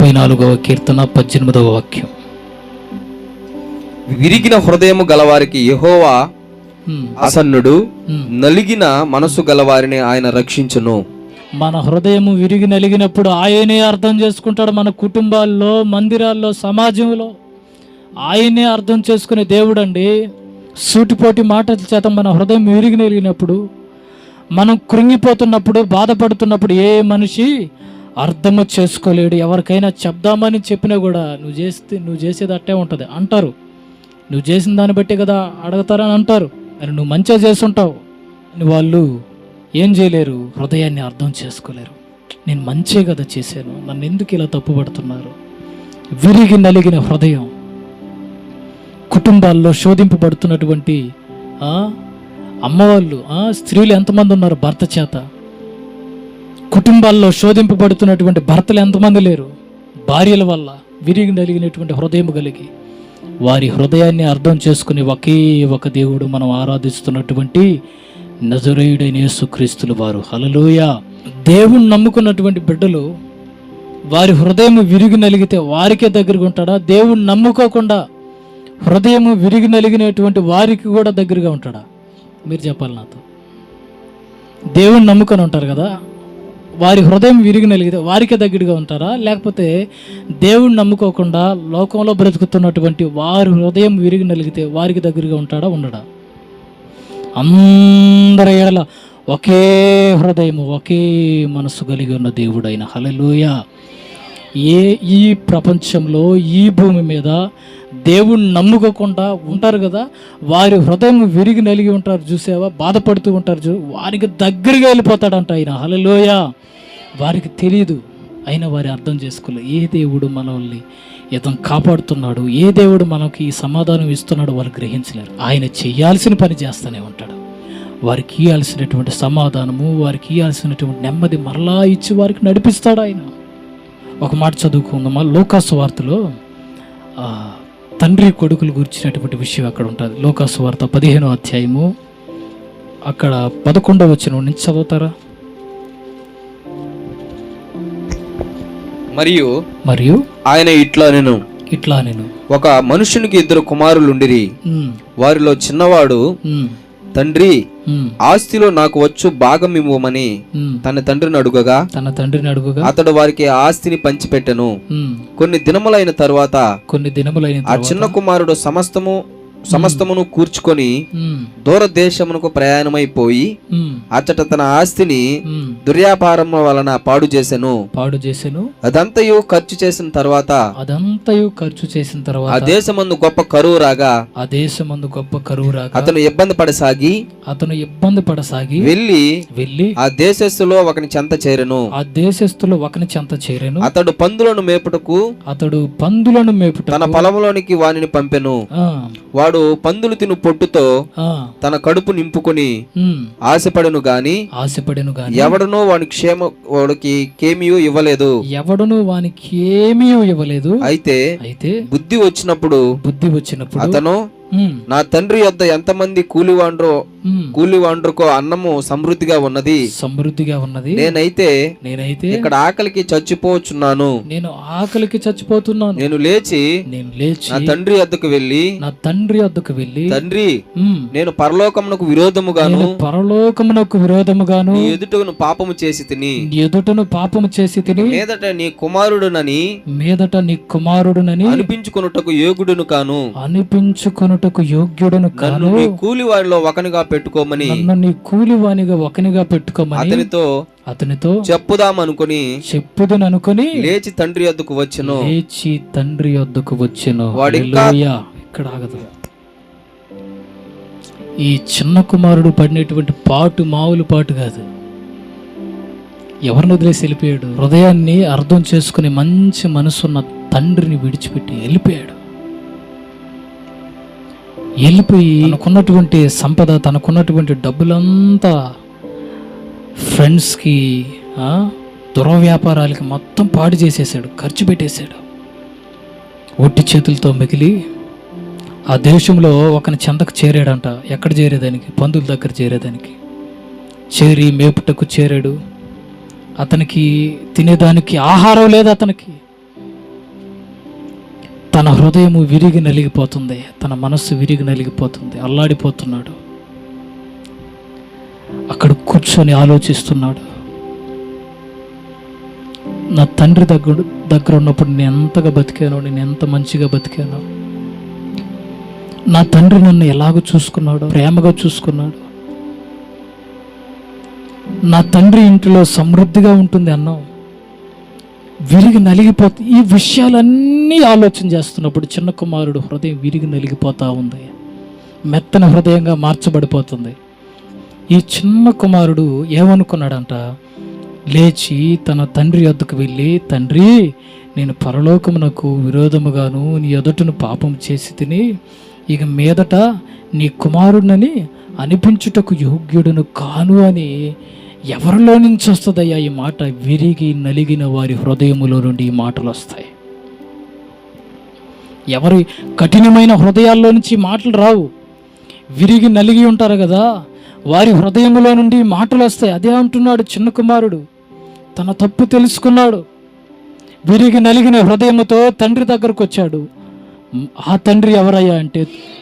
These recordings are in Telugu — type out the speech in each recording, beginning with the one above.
34వ కీర్తన 18వ వాక్యం. విరిగిన హృదయము గలవారికి యెహోవా ఆసన్నుడు, నలిగిన మనసు గలవారిని ఆయన రక్షించును. మన హృదయము విరిగి నలిగినప్పుడు ఆయనే అర్థం చేసుకుంటాడు. మన కుటుంబాల్లో, మందిరాల్లో, సమాజంలో ఆయనే అర్థం చేసుకునే దేవుడు అండి. సూటిపోటి మాటల చేత మన హృదయం విరిగి నలిగినప్పుడు, మనం కృంగిపోతున్నప్పుడు, బాధపడుతున్నప్పుడు ఏ మనిషి అర్థము చేసుకోలేడు. ఎవరికైనా చెప్దామని చెప్పినా కూడా నువ్వు చేసేది అట్టే ఉంటుంది అంటారు. నువ్వు చేసిన దాన్ని బట్టి కదా అడుగుతారని అంటారు. మరి నువ్వు మంచిగా చేస్తుంటావు అని వాళ్ళు ఏం చేయలేరు, హృదయాన్ని అర్థం చేసుకోలేరు. నేను మంచిగా కదా చేశాను, నన్ను ఎందుకు ఇలా తప్పుపడుతున్నారు? విరిగి నలిగిన హృదయం. కుటుంబాల్లో శోధింపబడుతున్నటువంటి అమ్మవాళ్ళు, స్త్రీలు ఎంతమంది ఉన్నారు భర్త చేత? కుటుంబాల్లో శోధింపబడుతున్నటువంటి భర్తలు ఎంతమంది లేరు? భార్యల వల్ల విరిగి నలిగినటువంటి హృదయం కలిగి వారి హృదయాన్ని అర్థం చేసుకుని ఒకే ఒక దేవుడు మనం ఆరాధిస్తున్నటువంటి నజరేయుడైన యేసుక్రీస్తుల వారు. హల్లెలూయా. దేవుణ్ణి నమ్ముకున్నటువంటి బిడ్డలు వారి హృదయం విరిగి నలిగితే వారికే దగ్గరగా ఉంటాడా? దేవుణ్ణి నమ్ముకోకుండా హృదయం విరిగి నలిగినటువంటి వారికి కూడా దగ్గరగా ఉంటాడా? మీరు చెప్పాలి నాతో. దేవుణ్ణి నమ్ముకొని ఉంటారు కదా, వారి హృదయం విరిగి నలిగితే వారికే దగ్గరగా ఉంటారా? లేకపోతే దేవుణ్ణి నమ్ముకోకుండా లోకంలో బ్రతుకుతున్నటువంటి వారి హృదయం విరిగి నలిగితే వారికి దగ్గరగా ఉంటాడా, ఉండడా? అందరి ఎడల ఒకే హృదయము, ఒకే మనసు కలిగి ఉన్న దేవుడైన హల్లెలూయా. ఈ ప్రపంచంలో, ఈ భూమి మీద దేవుణ్ణి నమ్ముకోకుండా ఉంటారు కదా, వారి హృదయం విరిగి నలిగి ఉంటారు చూసావా, బాధపడుతూ ఉంటారు. వారికి దగ్గరగా వెళ్ళిపోతాడంట ఆయన. హల్లెలూయా. వారికి తెలియదు, అయినా వారి అర్థం చేసుకోలేదు. ఏ దేవుడు మనల్ని ఇతను కాపాడుతున్నాడు, ఏ దేవుడు మనకి ఈ సమాధానం ఇస్తున్నాడు వాళ్ళు గ్రహించలేరు. ఆయన చేయాల్సిన పని చేస్తూనే ఉంటాడు. వారికి ఇవ్వాల్సినటువంటి సమాధానము, వారికి ఇవ్వాల్సినటువంటి నెమ్మది మరలా ఇచ్చి వారికి నడిపిస్తాడు ఆయన. ఒక మాట చదువుకుందామా? లూకాసు వార్తలో తండ్రి కొడుకులు గురించినటువంటి విషయం అక్కడ ఉంటుంది. లూకాసు వార్త 15వ అధ్యాయము అక్కడ 11వ వచనం నుంచి చదువుతారా? మరియు ఆయన ఇట్లా నేను ఒక మనుషునికి 2 కుమారులుండిరి. వారిలో చిన్నవాడు, తండ్రి, ఆస్తిలో నాకు వచ్చు భాగం ఇవ్వమని తన తండ్రిని అడుగగా అతడు వారికి ఆస్తిని పంచిపెట్టెను. కొన్ని దినములైన తరువాత ఆ చిన్న కుమారుడు సమస్తమును కూర్చుకొని దూరదేశమునకు ప్రయాణమైపోయి అచ్చట తన ఆస్తిని దుర్వ్యాపారం వలన పాడు చేసెను. అదంతయు ఖర్చు చేసిన తర్వాత ఆ దేశమందు గొప్ప కరువు రాగా అతను ఇబ్బంది పడసాగి వెళ్ళి ఆ దేశస్థులో ఒకని చెంత చేరెను. అతడు పందులను మేపుటకు తన పొలంలోనికి వానిని పంపెను. వాడు పందులు తిను పొట్టుతో తన కడుపు నింపుకొని ఆశపడను గాని ఎవడనూ వానికి కేమియూ ఇవ్వలేదు. అయితే బుద్ధి వచ్చినప్పుడు అతను నా తండ్రి యొద్ద ఎంతమంది కూలివాండ్రుకో అన్నము సమృద్ధిగా ఉన్నది. నేనైతే ఇక్కడ ఆకలికి చచ్చిపోతున్నాను. నేను లేచి నా తండ్రి యొద్దకు వెళ్ళి తండ్రి, నేను పరలోకమునకు విరోధముగాను నీ ఎదుటను పాపము చేసి తిని మీదట నీ కుమారుడునని అనిపించుకొనుటకు యోగ్యుడును కాను. నీ కూలివారిలో ఒకనిగా పెట్టుకోమని అతనితో చెప్పుదామనుకొని లేచి తండ్రి యొద్దకు వచ్చెను. ఇక్కడ ఆగదు. ఈ చిన్న కుమారుడు పడినటువంటి పాటు మామూలు పాటు కాదు. ఎవరిని వదిలేసి వెళ్ళిపోయాడు? హృదయాన్ని అర్థం చేసుకుని మంచి మనసున్న తండ్రిని విడిచిపెట్టి వెళ్ళిపోయాడు. వెళ్ళిపోయి తనకున్నటువంటి సంపద, తనకున్నటువంటి డబ్బులంతా ఫ్రెండ్స్కి, దుర్వ్యాపారాలకి మొత్తం పాడు చేసేసాడు, ఖర్చు పెట్టేశాడు. ఒట్టి చేతులతో మిగిలి ఆ దేశంలో ఒకని చెంతకు చేరాడంట. ఎక్కడ చేరేదానికి? పందుల దగ్గర చేరేదానికి. చేరి మేపుటకు చేరాడు. అతనికి తినేదానికి ఆహారం లేదు. అతనికి తన హృదయము విరిగి నలిగిపోతుంది, తన మనస్సు విరిగి నలిగిపోతుంది, అల్లాడిపోతున్నాడు. అక్కడ కూర్చొని ఆలోచిస్తున్నాడు, నా తండ్రి దగ్గర ఉన్నప్పుడు నేను ఎంతగా బతికాను, నేను ఎంత మంచిగా బతికాను, నా తండ్రి నన్ను ఎలాగో చూసుకున్నాడు, ప్రేమగా చూసుకున్నాడు, నా తండ్రి ఇంటిలో సమృద్ధిగా ఉంటుంది అన్నాం, విరిగి నలిగిపోతుంది. ఈ విషయాలన్నీ ఆలోచన చేస్తున్నప్పుడు చిన్న కుమారుడు హృదయం విరిగి నలిగిపోతూ ఉంది, మెత్తని హృదయంగా మార్చబడిపోతుంది. ఈ చిన్న కుమారుడు ఏమనుకున్నాడంట, లేచి తన తండ్రి వద్దకు వెళ్ళి, తండ్రి, నేను పరలోకమునకు విరోధముగాను నీ ఎదుటను పాపం చేసి తిని ఇక మీదట నీ కుమారుడినని అనిపించుటకు యోగ్యుడును కాను అని ఎవరిలో నుంచి వస్తుందయ్యా ఈ మాట? విరిగి నలిగిన వారి హృదయములో నుండి ఈ మాటలు వస్తాయి. ఎవరి కఠినమైన హృదయాల్లో నుంచి మాటలు రావు, విరిగి నలిగి ఉంటారు కదా, వారి హృదయములో నుండి మాటలు వస్తాయి. అదే అంటున్నాడు చిన్న కుమారుడు. తన తప్పు తెలుసుకున్నాడు, విరిగి నలిగిన హృదయముతో తండ్రి దగ్గరకు వచ్చాడు. ఆ తండ్రి ఎవరయ్యా అంటే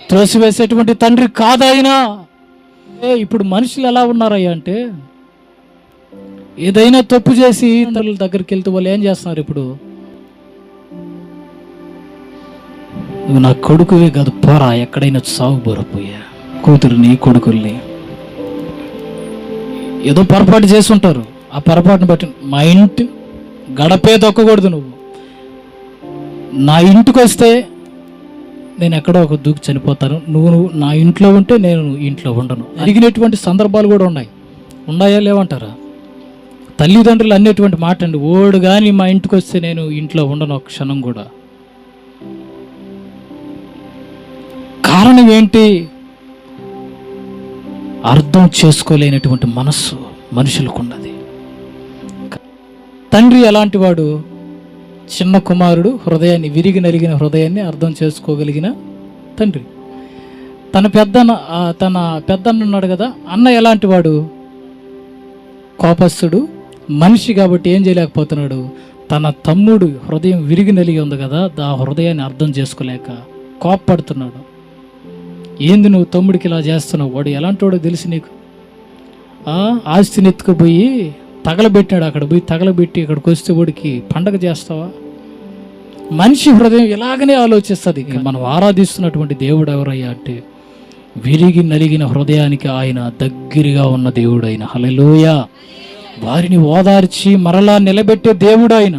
త్రోసివేసేటువంటి తండ్రి కాదాయనా. ఇప్పుడు మనుషులు ఎలా ఉన్నారయ్యా అంటే, ఏదైనా తప్పు చేసి తల్లుల దగ్గరికి వెళ్తే వాళ్ళు ఏం చేస్తున్నారు, ఇప్పుడు నువ్వు నా కొడుకువే కాదు, పోరా, ఎక్కడైనా సాగు బోరపోయా, కూతురుని కొడుకుల్ని ఏదో పొరపాటు చేసి ఉంటారు. ఆ పొరపాటును బట్టి మా ఇంటి గడపే తొక్కకూడదు, నువ్వు నా ఇంటికి వస్తే నేను ఎక్కడో ఒక దూకి చనిపోతాను, నువ్వు నా ఇంట్లో ఉంటే నేను ఇంట్లో ఉండను. అడిగినటువంటి సందర్భాలు కూడా ఉన్నాయా లేవంటారా? తల్లిదండ్రులు అనేటువంటి మాట అండి, ఓడు కానీ మా ఇంటికి వస్తే నేను ఇంట్లో ఉండను ఒక క్షణం కూడా. కారణం ఏంటి? అర్థం చేసుకోలేనటువంటి మనస్సు మనుషులకు ఉన్నది. తండ్రి ఎలాంటి వాడు? చిన్న కుమారుడు హృదయాన్ని, విరిగి నలిగిన హృదయాన్ని అర్థం చేసుకోగలిగిన తండ్రి. తన పెద్దన్న ఉన్నాడు కదా, అన్న ఎలాంటి వాడు? కోపస్తుడు, మనిషి కాబట్టి ఏం చేయలేకపోతున్నాడు, తన తమ్ముడు హృదయం విరిగి నలిగి ఉంది కదా, ఆ హృదయాన్ని అర్థం చేసుకోలేక కోపపడుతున్నాడు. ఏంది నువ్వు తమ్ముడికి ఇలా చేస్తున్నావు, వాడు ఎలాంటి వాడో తెలిసి నీకు? ఆస్తిని ఎత్తుకుపోయి తగలబెట్టినాడు, అక్కడ పోయి తగలబెట్టి ఇక్కడికి వస్తే వాడికి పండగ చేస్తావా? మనిషి హృదయం ఇలాగనే ఆలోచిస్తుంది. మనం ఆరాధిస్తున్నటువంటి దేవుడు ఎవరయ్యా అంటే, విరిగి నలిగిన హృదయానికి ఆయన దగ్గరగా ఉన్న దేవుడు ఆయన. హల్లెలూయా. వారిని ఓదార్చి మరలా నిలబెట్టే దేవుడు ఆయన.